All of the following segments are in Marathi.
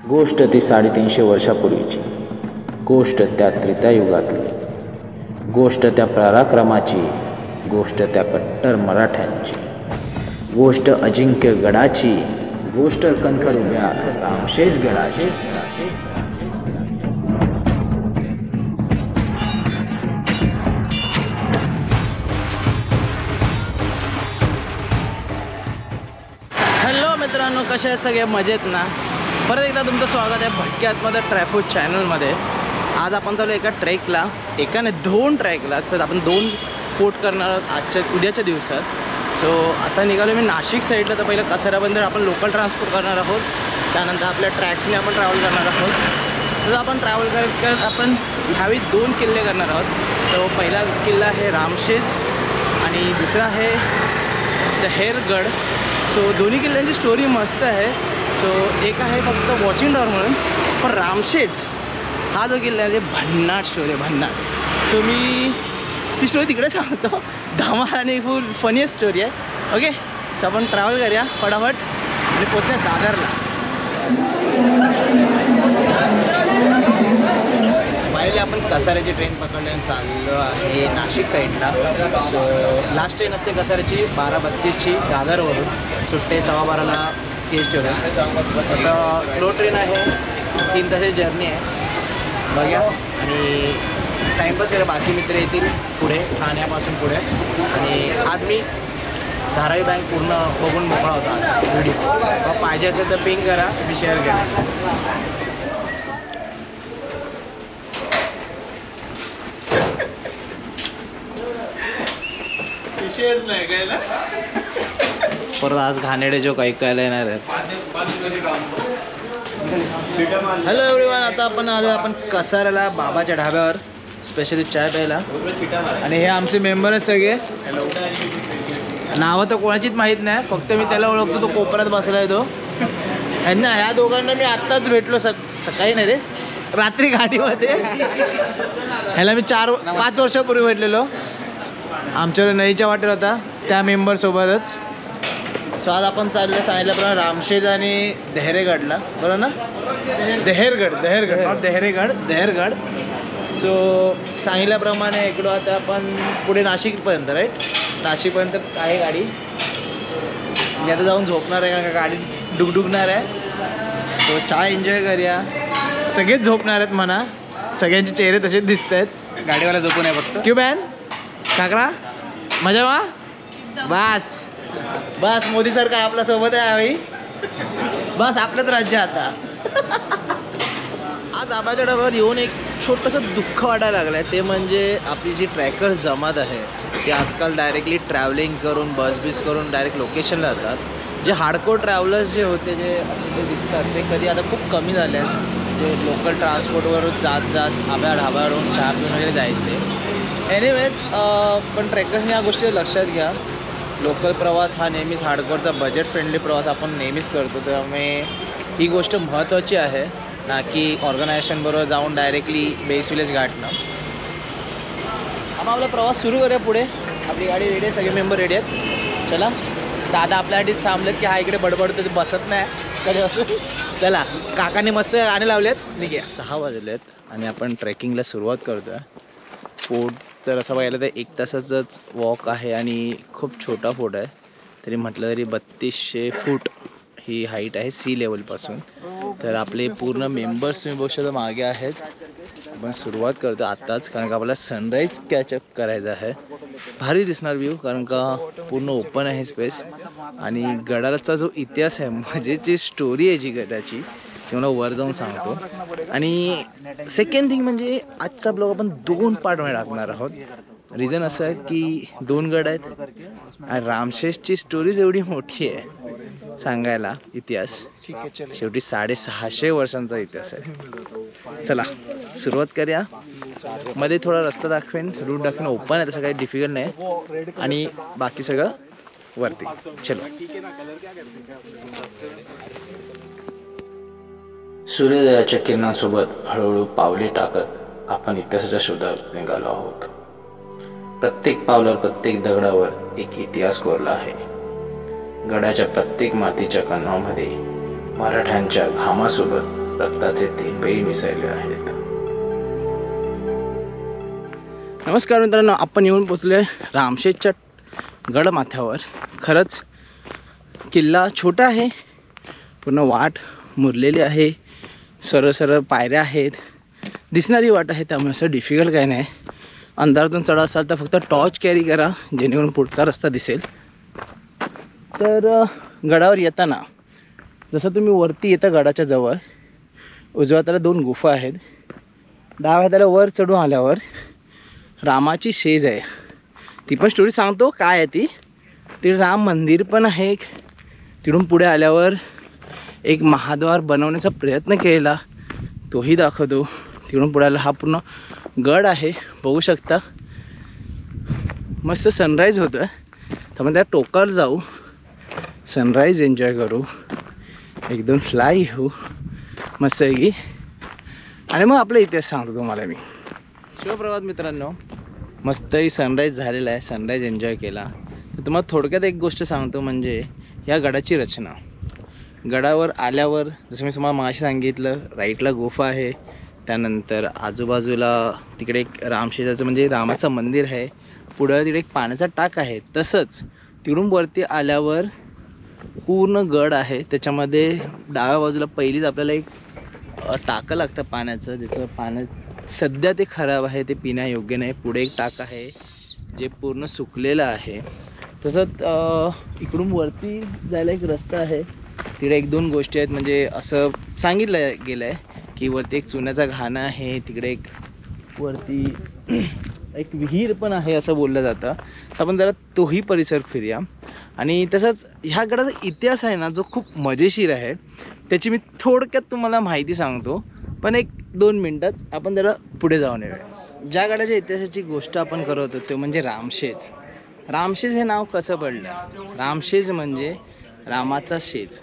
गोष्ट ती 350 वर्षापूर्वीची, गोष्ट त्या त्रेतायुगातली, गोष्ट त्या पराक्रमाची, गोष्ट त्या कट्टर मराठ्यांची, गोष्ट अजिंक्य गडाची, गोष्ट कणखर उभ्या रामशेज गडाची. हॅलो मित्रांनो, कसे आहेत सगळे? मजेत ना? परत एकदा तुमचं स्वागत आहे भटके आतमध्ये ट्रॅफूड चॅनलमध्ये. आज आपण चालू एका ट्रेकला, एका नाही 2 ट्रॅकला. तर आपण 2 फोर्ट करणार आहोत उद्याच्या दिवसात. सो आता निघालो मी नाशिक साईडला. तर पहिलं कसारा बंदर आपण लोकल ट्रान्सपोर्ट करणार आहोत, त्यानंतर आपल्या ट्रॅक्सने आपण ट्रॅव्हल करणार आहोत. तर आपण ट्रॅव्हल करत आपण ह्यावेळी 2 किल्ले करणार आहोत. तो पहिला किल्ला आहे रामशेज आणि दुसरा आहे दहेरगड. सो दोन्ही किल्ल्यांची स्टोरी मस्त आहे. सो एक आहे फक्त वॉचिंग टॉवर म्हणून, पण रामशेज हा जो किल्ला आहे ते भन्नाट स्टोरी आहे, भन्नाट. सो मी ती स्टोरी तिकडे सांगतो. धमाल आणि फुल फनीस्ट स्टोरी आहे. ओके, सो आपण ट्रॅव्हल करूया फटाफट आणि पोचूया दादरला. फायनली आपण कसाऱ्याची ट्रेन पकडल्याने चाललो आहे नाशिक साईडला. सो लास्ट ट्रेन असते कसाऱ्याची 12:32ची दादरवरून, सुट्टे 12:15ला CST. आता स्लो ट्रेन आहे, 3 तासाची जर्नी आहे. बघा आणि टाईमपास करा, बाकी मित्र येतील पुढे ठाण्यापासून पुढे. आणि आज मी धारावी बँक पूर्ण बघून मोकळा होता आज व्हिडिओ. पाहिजे असेल तर पिंग करा, मी शेअर करा. परत आज घाणेडे जोक ऐकायला येणार आहेत. हॅलो एव्हरीवन, आता आपण कसाऱ्याला बाबाच्या ढाब्यावर स्पेशली चाय प्यायला. आणि हे आमचे मेंबर आहेत सगळे. नावं तर कोणाचीच माहीत नाही, फक्त मी त्याला ओळखतो, तो कोपऱ्यात बसला आहे तो. ह्या दोघांना मी आत्ताच भेटलो, सकाळी नाही रे, रात्री गाडीमध्ये. ह्याला मी 4-5 वर्षापूर्वी भेटलेलो. आमच्याकडे नईच्या वाटेल होता त्या मेंबरसोबतच. सो आज आपण चाललो सांगितल्याप्रमाणे रामशेज आणि दहेरगडला, बरोबर ना? दहेरगड. सो सांगितल्याप्रमाणे इकडं आता आपण पुढे नाशिकपर्यंत, राईट? नाशिकपर्यंत आहे गाडी. मी आता जाऊन झोपणार आहे, कारण का गाडी डुगडुगणार आहे. सो चाय एन्जॉय करूया. सगळेच झोपणार आहेत म्हणा, सगळ्यांचे चेहरे तसेच दिसत आहेत. गाडीवाला झोपून आहे फक्त. क्यू बॅन काकरा मजा वा. बस मोदी सरकार आपल्या सोबत आहे हवी. बस आपलंच राज्य आता. आज आबाच्या डब्यावर येऊन एक छोटंसं दुःख वाटायला लागलं आहे. ते म्हणजे आपली जी ट्रॅकर्स जमात आहे ती आजकाल डायरेक्टली ट्रॅव्हलिंग करून बस करून डायरेक्ट लोकेशनला जातात. जे हार्डकोर ट्रॅव्हलर्स जे होते, जे असे जे दिसतात, ते कधी आता खूप कमी झाले आहेत. जे लोकल ट्रान्सपोर्टवरून जात ढाब्यावरून चहा पिऊन वगैरे जायचे. एनिवेज, पण ट्रेकर्सने या गोष्टी लक्षात घ्या. लोकल प्रवास हा नेहमीच हार्डकोरचा बजेट फ्रेंडली प्रवास आपण नेहमीच करतो. त्यामुळे ही गोष्ट महत्त्वाची आहे, ना की ऑर्गनायझेशनबरोबर जाऊन डायरेक्टली बेस विलेज गाठणं. आपण आपला प्रवास सुरू करूया पुढे. आपली गाडी रेडी आहे, सगळे मेंबर रेडी आहेत. चला, दादा आपल्यासाठीच थांबलेत की हा इकडे बडबडतो, ते बसत नाही कधी असं. चला, काकाने मस्त गाणे लावलेत. निघे 6 वाजलेत आणि आपण ट्रेकिंगला सुरुवात करतो आहे. फोर्ट जर असं बघायला तर 1 तासाचंच वॉक आहे आणि खूप छोटा फोर्ट आहे. तरी म्हटलं तरी 3200 फूट ही हाईट आहे सी लेवलपासून. तर आपले पूर्ण मेंबर्स तुम्ही बघू शकता मागे आहेत. आपण सुरुवात करतो आत्ताच, कारण का आपल्याला सनराईज कॅचअप करायचा आहे. भारी दिसणार व्ह्यू, कारण का पूर्ण ओपन आहे स्पेस. आणि गडाचा जो इतिहास आहे, म्हणजे जी स्टोरी आहे जी गडाची, ती मला वर जाऊन सांगतो. आणि सेकंड थिंग म्हणजे आजचा ब्लॉग आपण 2 पार्टमध्ये टाकणार आहोत. रिझन असं आहे की 2 गड आहेत आणि रामशेजची स्टोरीज एवढी मोठी आहे सांगायला. इतिहास शेवटी 650 वर्षांचा इतिहास आहे. चला सुरुवात करूया. मध्ये थोडा रस्ता दाखवेन, रूट दाखवेन. ओपन आहे, तसं काही डिफिकल्ट नाही. आणि बाकी सगळं वरती. चलो. सूर्योदयाच्या किरणांसोबत हळूहळू पावले टाकत आपण इतिहासाच्या शोधात निघालो आहोत. प्रत्येक पावलावर, प्रत्येक दगडावर एक इतिहास कोरला आहे. गडाच्या प्रत्येक मातीच्या कणामध्ये मराठ्यांच्या घामासोबत रक्ताचे थेंबही मिसळले आहेत. नमस्कार मित्रांनो, आपण येऊन पोचलो आहे रामशेजच्या गडमाथ्यावर. खरंच किल्ला छोटा आहे, पूर्ण वाट मुरलेली आहे, सरळ सरळ पायऱ्या आहेत, दिसणारी वाट आहे, त्यामुळे असं डिफिकल्ट काही नाही. अंधारातून चढा असाल तर फक्त टॉर्च कॅरी करा, जेणेकरून पुढचा रस्ता दिसेल. तर गडावर येताना जसं तुम्ही वरती येता गडाच्या जवळ, उजव्या हाताला 2 गुफा आहेत, डाव्या हाताला वर चढून आल्यावर रामाची शेज आहे. ती पण स्टोरी सांगतो काय आहे ती. ते राम मंदिर पण आहे. तिकडून पुढे आल्यावर एक महाद्वार बनवण्याचा प्रयत्न केला, तोही दाखवतो. तिकडून पुढे आला हा पूर्ण गड आहे, बघू शकता. मस्त सनराईज होतं, तर आपण त्या टोकावर जाऊ, सनराईज एन्जॉय करू, 1-2 फ्लाय घेऊ मस्त आहे की. आणि मग आपला इतिहास सांगतो तुम्हाला मी. शिवप्रभात मित्रांनो, मस्तही सनराईज झालेला आहे, सनराईज एन्जॉय केला. तर तुम्हाला थोडक्यात एक गोष्ट सांगतो, म्हणजे या गडाची रचना. गडावर आल्यावर जसं मी तुम्हाला मागाशी सांगितलं, राईटला गुफा आहे, त्यानंतर आजूबाजूला तिकडे एक रामशेजाचं म्हणजे रामाचं मंदिर आहे, पुढं तिकडे एक पाण्याचा टाक आहे. तसंच तिकडून वरती आल्यावर पूर्ण गड आहे, त्याच्यामध्ये डाव्या बाजूला पहिलीच आपल्याला एक टाकं लागतं पाण्याचं, ज्याचं पाण्या सध्या ते खराब आहे, ते पिण्यायोग्य नाही. पुढे एक टाक आहे जे पूर्ण सुकलेलं आहे. तसंच इकडून वरती जायला एक रस्ता आहे, तिकडे 1-2 गोष्टी आहेत. म्हणजे असं सांगितलं गेलं आहे की वरती एक चुन्याचा घाणा आहे, तिकडे एक वरती एक विहीर पण आहे असं बोललं जातं. तर आपण जरा तोही परिसर फिरूया. आणि तसंच ह्या गडाचा इतिहास आहे ना, जो खूप मजेशीर आहे, त्याची मी थोडक्यात तुम्हाला माहिती सांगतो, पण 1-2 मिनटात आपण जरा पुढे जाऊन येऊया. ज्या गडाच्या इतिहासाची गोष्ट आपण करत होतो ते म्हणजे रामशेज. रामशेज हे नाव कसं पडलं? रामशेज म्हणजे रामाचा शेज.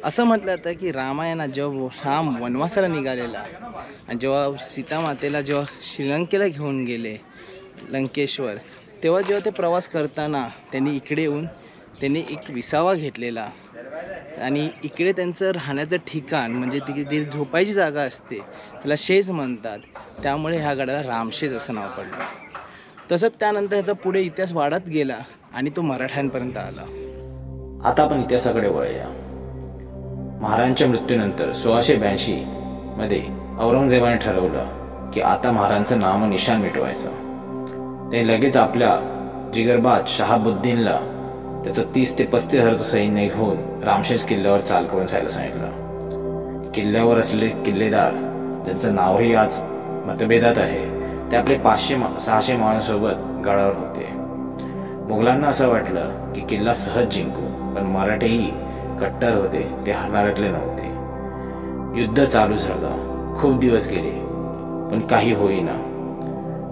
असं म्हटलं जातं की रामायणात जेव्हा राम वनवासाला निघालेला आणि जेव्हा सीतामातेला जेव्हा श्रीलंकेला घेऊन गेले, लंकेश्वर, तेव्हा जेव्हा ते प्रवास करताना त्यांनी इकडे येऊन त्यांनी एक विसावा घेतलेला. आणि इकडे त्यांचं राहण्याचं ठिकाण म्हणजे ती जी झोपायची जागा असते त्याला शेज म्हणतात, त्यामुळे ह्या गडाला रामशेज असं नाव पडलं. तसंच त्यानंतर ह्याचा पुढे इतिहास वाढत गेला आणि तो मराठ्यांपर्यंत आला. आता आपण इतिहासाकडे वळूया. महाराजांच्या मृत्यूनंतर 1682 मध्ये औरंगजेबाने ठरवलं की आता महाराजांचं नाव निशाण मिटवायचं. ते लगेच आपल्या जिगरबाज शहाबुद्दीनला त्याचं 30 ते 35 हजाराचं सैन्य घेऊन रामशेज किल्ल्यावर चाल करून जायला सांगितलं. किल्ल्यावर असलेले किल्लेदार, ज्यांचं नावही आज मतभेदात आहे, ते आपले 500-600 माणसांसोबत गडावर होते. मुघलांना असं वाटलं की किल्ला सहज जिंकू, पण मराठेही कट्टर होते, ते हरणाऱ्यातले नव्हते. युद्ध चालू झालं, खूप दिवस गेले, पण काही होईना.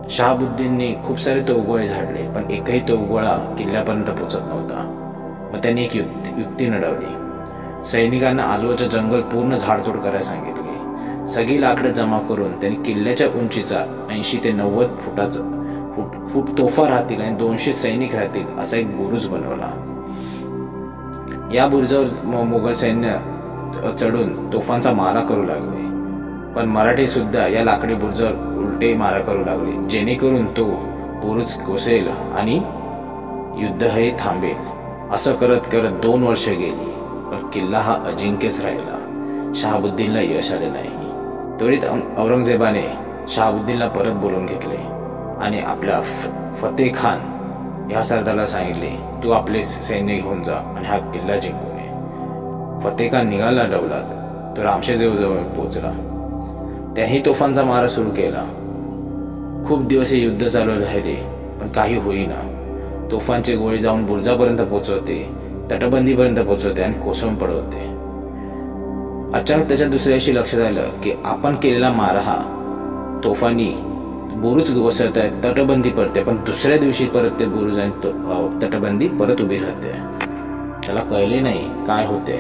शहाबुद्दीनने खूप सारे तोफगोळे झाडले, पण एकही तोफगोळा किल्ल्यापर्यंत पोहोचत नव्हता. मग त्यांनी एक युक्ती नडवली. सैनिकांना आजूबाजूचं जंगल पूर्ण झाडतोड करायला सांगितले. सगळी लाकडं जमा करून त्यांनी किल्ल्याच्या उंचीचा 80 ते 90 फूट तोफा राहतील आणि 200 सैनिक राहतील असा एक बुरुज बनवला. या बुरुजावर मोगल सैन्य चढून तोफांचा मारा करू लागले, पण मराठी सुद्धा या लाकडी बुरुजावर उलटे मारा करू लागले, जेणेकरून तो बुरुज कोसळेल आणि युद्ध हे थांबेल. असं करत करत 2 वर्ष गेली, पण किल्ला हा अजिंक्यच राहिला. शहाबुद्दीनला यश आले नाही. त्वरित औरंगजेबाने शहाबुद्दीनला परत बोलवून घेतले आणि आपल्या फतेह खान ह्या सरदाराला सांगितले, तू आपले सैन्य घेऊन जा आणि हा किल्ला जिंकून ये. फतेह खान निघाला डौलात. तो रामशेजवळ पोचला. त्याही तोफांचा मारा सुरू केला. खूप दिवस हे युद्ध चालू राहिले, पण काही होईना. तोफांचे गोळे जाऊन बुरुजापर्यंत पोहोचवते, तटबंदीपर्यंत पोहोचवते आणि कोसळून पडवते. अचानक त्याच्या दुसऱ्या दिवशी लक्षात आलं की आपण केलेला मारा हा तोफांनी बुरुज कोसळत आहे, तटबंदी पडते, पण दुसऱ्या दिवशी परत ते बुरुज आणि तटबंदी परत उभी राहते. त्याला कळले नाही काय होते.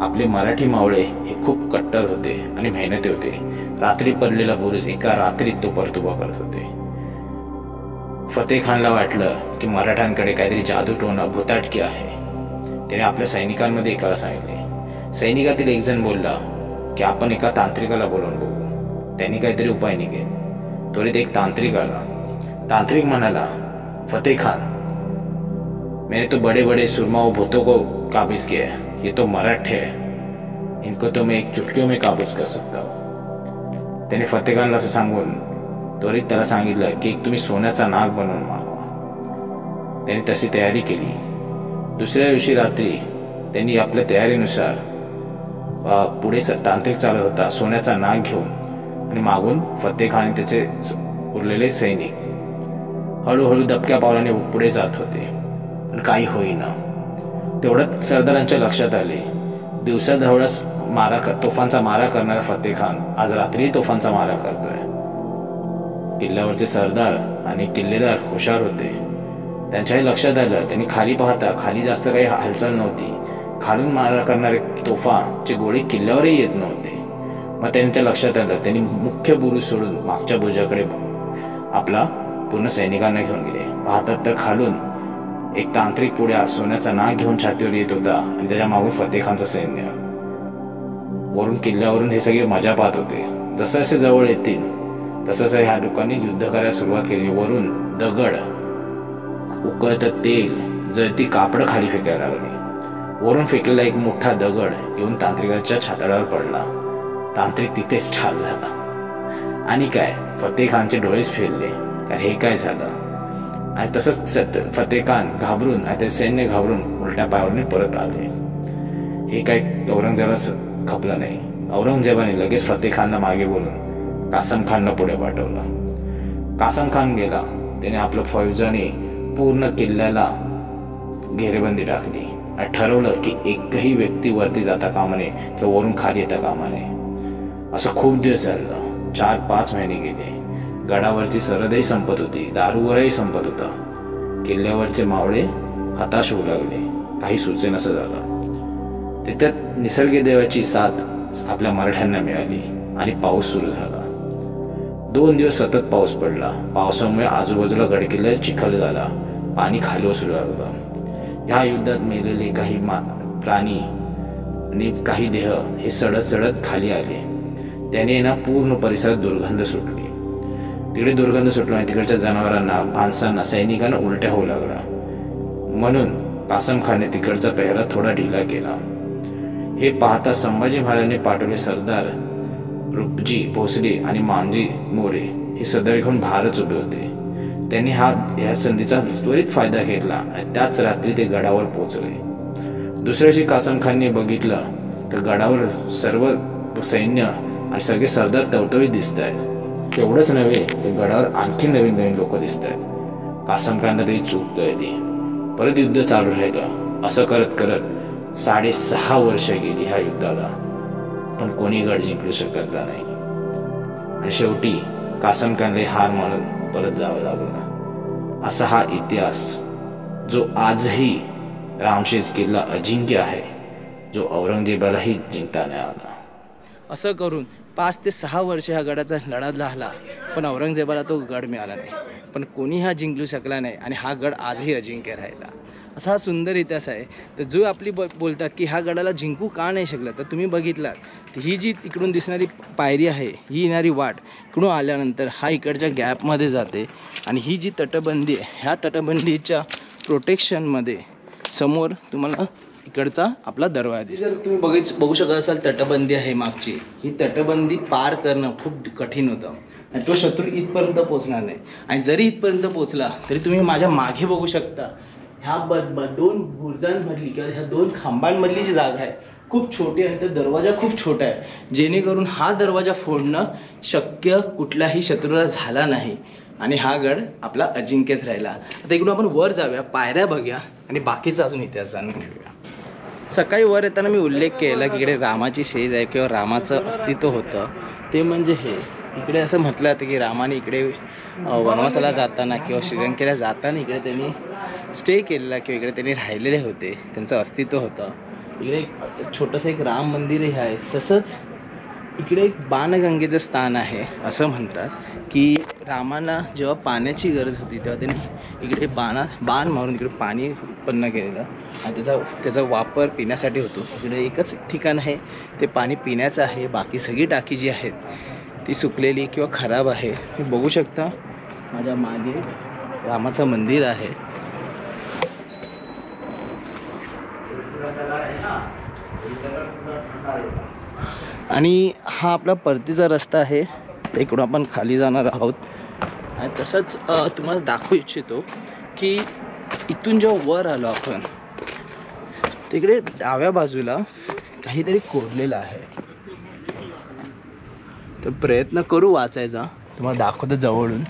आपले मराठी मावळे हे खूप कट्टर होते आणि मेहनती होते. रात्री पडलेला बुरुज एका रात्रीत तो परत उभा करत होते. फतेह खानला वाटलं की मराठ्यांकडे काहीतरी जादूटोणा भुताटकी आहे. त्याने आपल्या सैनिकांमध्ये एकाला सांगितले. सैनिकातील एक जण बोलला की की आपण एका तांत्रिकाला बोलवून बघू, त्यांनी काहीतरी उपाय निघेल. त्वरित एक तांत्रिक आला. तांत्रिक म्हणाला, फतेह खान, मैंने तो बड़े बड़े सुरमाओं भूतों को काबिज किया है, ये तो मराठे है, इनको तो मैं एक चुटकियों में काबूज कर सकता हूँ. त्याने फतेह खानला असं सांगून त्वरित त्याला सांगितलं की तुम्ही सोन्याचा नाग बनवून मागवा. त्याने तशी तयारी केली. दुसऱ्या दिवशी रात्री त्यांनी आपल्या तयारीनुसार पुढे तांत्रिक चालत होता सोन्याचा नाग घेऊन, आणि मागून फतेह खान त्याचे उरलेले सैनिक हळूहळू दबक्या पावलाने पुढे जात होते, पण काही होईना. तेवढ्यात सरदारांच्या लक्षात आले, दिवसा ढवळ्यास तोफांचा मारा करणारा फतेह खान आज रात्री तोफांचा मारा करतोय. किल्ल्यावरचे सरदार आणि किल्लेदार हुशार होते. त्यांच्याही लक्षात आलं. त्यांनी खाली पाहता खाली जास्त काही हालचाल नव्हती. खालून मारा करणारे तोफाचे गोळे किल्ल्यावरही येत नव्हते. मग त्यांच्या लक्षात आलं. त्यांनी मुख्य बुरुज सोडून मागच्या बुरुजाकडे आपला पूर्ण सैनिकांना घेऊन गेले. पाहतात तर खालून एक तांत्रिक पुढ्या सोन्याचा नाग घेऊन छातीवर येत होता, आणि त्याच्या मागून फतेह खानचं सैन्य. वरून किल्ल्यावरून हे सगळे मजा पाहत होते. जसं असे जवळ येतील तसंच ह्या लोकांनी युद्ध करायला सुरुवात केली. वरून दगड, उकळतं तेल, जळती कापडं खाली फेकायला लागली. वरून फेकलेला एक मोठा दगड येऊन तांत्रिकाच्या छातडावर पडला. तांत्रिक तिथेच ठार झाला. आणि काय, फतेह खानचे डोळेच फिरले, कारण हे काय झालं. आणि तसंच फतेह खान घाबरून आणि ते सैन्य घाबरून उलट्या पायावरून परत आले. हे काय औरंगजेबाला खपलं नाही. औरंगजेबाने लगेच फतेह खानला मागे बोलून कासम खानला पुढे पाठवलं. कासम खान गेला. त्याने आपल्या फौजाने पूर्ण किल्ल्याला घेरेबंदी टाकली आणि ठरवलं की एकही व्यक्ती वरती जाता कामा नये किंवा वरून खाली येता कामा नये. असं खूप दिवस चाललं. 4-5 महिने गेले. गडावरची सरहदही संपत होती, दारुगोळाही संपत होता. किल्ल्यावरचे मावळे हताश होऊ लागले. काही सुचेनासं झालं. त्यात निसर्ग देवाची साथ आपल्या मराठ्यांना मिळाली आणि पाऊस सुरू झाला. 2 दिवस सतत पाऊस पडला. पावसामुळे आजूबाजूला गडकिल्ल्यात चिखल झाला. पाणी खाली ओसरू लागलं. ह्या युद्धात मेलेले काही प्राणी आणि काही देह हे सडत सडत खाली आले. त्याने पूर्ण परिसरात दुर्गंध सुटली. तिकडे दुर्गंध सुटला आणि तिकडच्या जनावरांना, माणसांना, सैनिकांना उलट्या होऊ लागला. म्हणून कासम खानने तिकडचा पेहरा थोडा ढिला केला. हे पाहता संभाजी महाराजांनी पाठवले सरदार रूपजी भोसले आणि मानजी मोरे हे सदर घेऊन भारच उभे होते. त्यांनी ह्या संधीचा त्वरित फायदा घेतला आणि त्याच रात्री ते गडावर पोहोचले. दुसऱ्या दिवशी कासम खानने बघितलं तर गडावर सर्व सैन्य आणि सगळे सरदार तवतवीत दिसत आहेत. तेवढंच नव्हे तर गडावर आणखी नवीन नवीन लोक दिसत आहेत. कासम खानला तरी चूक कळली. परत युद्ध चालू राहिलं. असं करत करत 6.5 वर्ष गेली ह्या युद्धाला, पण कोणी गड जिंकू शकला नाही. आणि शेवटी कासम खानला हार मानून परत जावं लागलं. असा हा इतिहास जो आजही रामशेज किल्ला अजिंक्य आहे, जो औरंगजेबालाही जिंकता नाही आला. असं करून 5 ते 6 वर्ष ह्या गडाचा लढा झाला, पण औरंगजेबाला तो गड मिळाला नाही. पण कोणी हा जिंकू शकला नाही आणि हा गड आजही अजिंक्य राहिला. असा हा सुंदर इतिहास आहे. तर जो आपली बोलतात की ह्या गडाला जिंकू का नाही शकलं, तर तुम्ही बघितलात ही जी इकडून दिसणारी पायरी आहे, ही येणारी वाट इकडून आल्यानंतर हा इकडच्या गॅपमध्ये जाते. आणि ही जी तटबंदी आहे, ह्या तटबंदीच्या प्रोटेक्शनमध्ये समोर तुम्हाला इकडचा आपला दरवाजा दिसतो. जर तुम्ही बघू शकत असाल, तटबंदी आहे मागची. ही तटबंदी पार करणं खूप कठीण होतं आणि तो शत्रू इथपर्यंत पोहोचणार नाही. आणि जरी इथपर्यंत पोहोचला तरी तुम्ही माझ्या मागे बघू शकता, ह्या 2 बुरुजांमधली किंवा ह्या 2 खांबांमधली जी जागा आहे खूप छोटी आहे. आणि तो दरवाजा खूप छोटा आहे, जेणेकरून हा दरवाजा फोडणं शक्य कुठल्याही शत्रूला झाला नाही आणि हा गड आपला अजिंक्यच राहिला. आता इकडून आपण वर जाऊया, पायऱ्या बघूया आणि बाकीचा अजून इतिहास जाणून घेऊया. सकाळी वर येताना मी उल्लेख केला की इकडे रामाची शेज आहे किंवा रामाचं अस्तित्व होतं. ते म्हणजे हे इकडे असं म्हटलं जातं की रामाने इकडे वनवासाला जाताना किंवा श्रीलंकेला जाताना इकडे त्यांनी स्टे केलेला किंवा इकडे त्यांनी राहिलेले होते, त्यांचं अस्तित्व होतं. इकडे एक छोटंसं एक राम मंदिरही आहे. तसंच इकडे एक बाणगंगेचं स्थान आहे. असं म्हणतात की रामाला जेव्हा पाण्याची गरज होती तेव्हा त्यांनी इकडे बाण मारून इकडे पाणी उत्पन्न केलेलं आणि त्याचा वापर पिण्यासाठी होतो. इकडे एकच ठिकाण आहे ते पाणी पिण्याचं आहे. बाकी सगळी टाकी जी आहेत ती सुकलेली किंवा खराब आहे. तुम्ही बघू शकता माझ्या मागे रामाचं मंदिर आहे. आणि हा आपला परतीचा रस्ता आहे. इकडून आपण खाली जाणार आहोत. आणि तसंच तुम्हाला दाखवू इच्छितो की इथून जेव्हा वर आलो आपण तिकडे डाव्या बाजूला काहीतरी कोरलेलं आहे. तर प्रयत्न करू वाचायचा. तुम्हाला दाखवतो जवळून.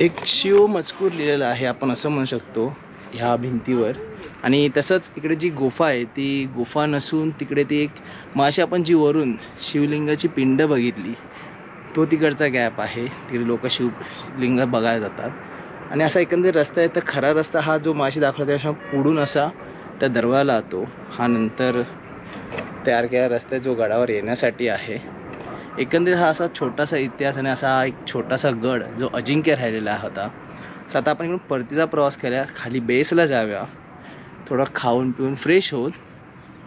एक शिव मजकूर लिहिलेला आहे आपण असं म्हणू शकतो ह्या भिंतीवर. आणि तसंच इकडे जी गुफा आहे ती गुफा नसून तिकडे ती एक माशी आपण जी वरून शिवलिंगाची पिंड बघितली तो तिकडचा गॅप आहे. तिकडे लोक शिवलिंग बघायला जातात. आणि असा एकंदरीत रस्ता आहे. तर खरा रस्ता हा जो माशी दाखवला त्याच्या पुढून असा त्या दरवाजाला येतो. हा नंतर तयार केलेला रस्ता जो गडावर येण्यासाठी आहे. एकंदरीत हा असा छोटासा इतिहास आणि असा एक छोटासा गड जो अजिंक्य राहिलेला होता. सो आता आपण इकडून परतीचा प्रवास केला. खाली बेसला जाऊया. थोडं खाऊन पिऊन फ्रेश होऊन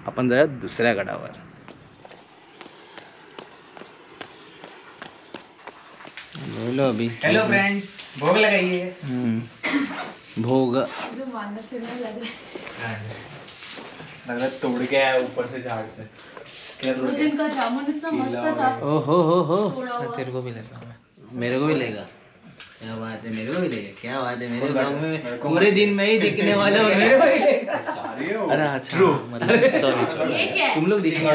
आपण जाऊया दुसऱ्या गडावर. बोलो अभी. हेलो फ्रेंड्स, भोग लगाइए. भोग लग रहा तोड़ के आया ऊपर से झाड़ से. दिन का जामुन इतना मस्त था. ओ हो तेरे को भी लगा. मेरे को भी लेगा. क्या बात है, मेरे को भी लेगा. क्या बात है, मेरे ब्लॉग में पूरे दिन में ही दिखने वाला और मेरे को भी लेगा. अरे अच्छा मतलब सॉरी ये क्या है? तुम लोग दिखेंगे.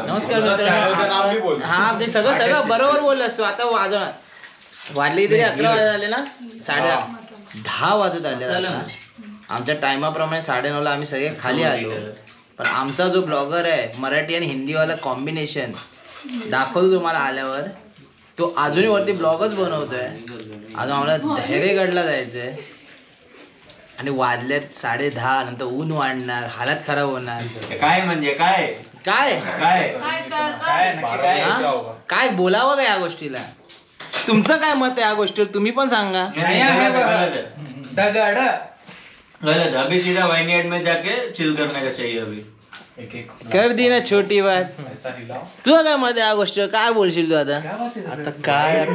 नमस्कार मित्रांनो. हा ते सगळं बरोबर बोललास तू. आता वाजवणार वाजले तरी 11 वाजत आले ना. 10:30 वाजत आले आता. आमच्या टायमाप्रमाणे 9:30ला आम्ही सगळे खाली आलो. पण आमचा जो ब्लॉगर आहे मराठी आणि हिंदीवाला कॉम्बिनेशन दाखवतो तुम्हाला आल्यावर. तो अजूनही वरती ब्लॉगच बनवतोय. अजून आम्हाला धैर्यगडला जायचंय आणि वाजल्यात 10:30. नंतर ऊन वाढणार, हालत खराब होणार. काय म्हणजे काय काय काय काय करता? काय नक्की काय हा? काय बोलावं का या गोष्टीला? तुमचं काय मत आहे या गोष्टीवर तुम्ही पण सांगा. गलत. अभी सीधा वाइनयार्ड में जाके चिल करने का चाहिए. अभी कर दी ना छोटी बात. तुझं काय मत आहे या गोष्टीवर? काय बोलशील तू आता? आता काय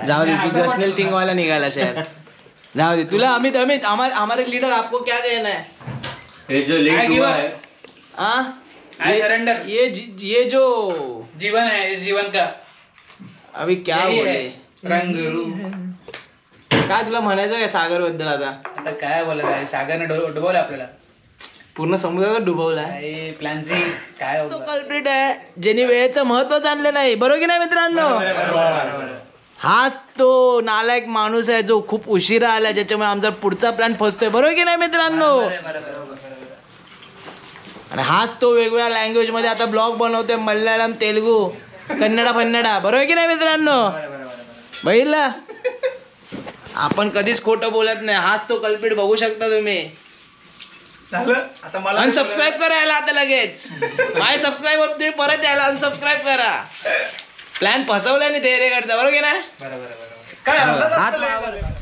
जाऊ दे, तू जर्नल थिंग वाला निघालास यार. जाऊ दे तुला. अमित हमारे लीडर आपको क्या कहना है? ये जो लेट हुआ है सरेंडर. ये जो जीवन है, इस जीवन का अभी क्या बोले रंग रूप. काय तुला म्हणायचं काय सागर बद्दल? आता काय बोलत आहे. सागरने डुबवलं आपल्याला. पूर्ण समुद्रावर डुबवलाय. काय प्लॅन सी काय तो कल्प्रिट आहे ज्यांनी वेळेचं महत्व जाणलं नाही. बरोबर की नाही मित्रांनो? हाच तो नालायक माणूस आहे जो खूप उशिरा आला ज्याच्यामुळे आमचा पुढचा प्लॅन फसतोय. बरोबर की नाही मित्रांनो? आणि हाच तो वेगवेगळ्या लँग्वेज मध्ये आता ब्लॉग बनवतोय. मल्याळम, तेलुगू, कन्नडा फन्नडा. बरोबर की नाही मित्रांनो? बघितलं आपण कधीच खोटं बोलत नाही. हाच तो कल्प्रिट. बघू शकता तुम्ही. आता मला अनसबस्क्राईब करायला आता लगेच. माझे सबस्क्राईबर तुम्ही परत यायला अनसबस्क्राईब करा. प्लॅन फसवला नाही देहरेगडचा. बरोबर की नाही?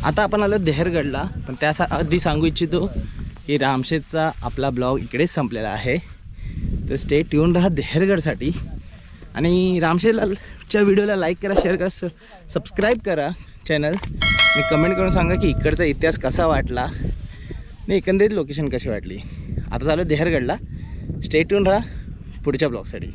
आता आपण आलो देहरगडला. पण त्या आधी सांगू इच्छितो की रामशेजचा आपला ब्लॉग इकडेच संपलेला आहे. तर स्टे ट्यून राहा देहरगडसाठी. आणि रामशेजच्या व्हिडिओला लाईक करा, शेअर करा, सबस्क्राईब करा चॅनल. आणि कमेंट करून सांगा की इकडचा इतिहास कसा वाटला आणि एकंदरीत लोकेशन कशी वाटली. आता चालू देहरगडला. स्टे ट्यून राहा पुढच्या ब्लॉगसाठी.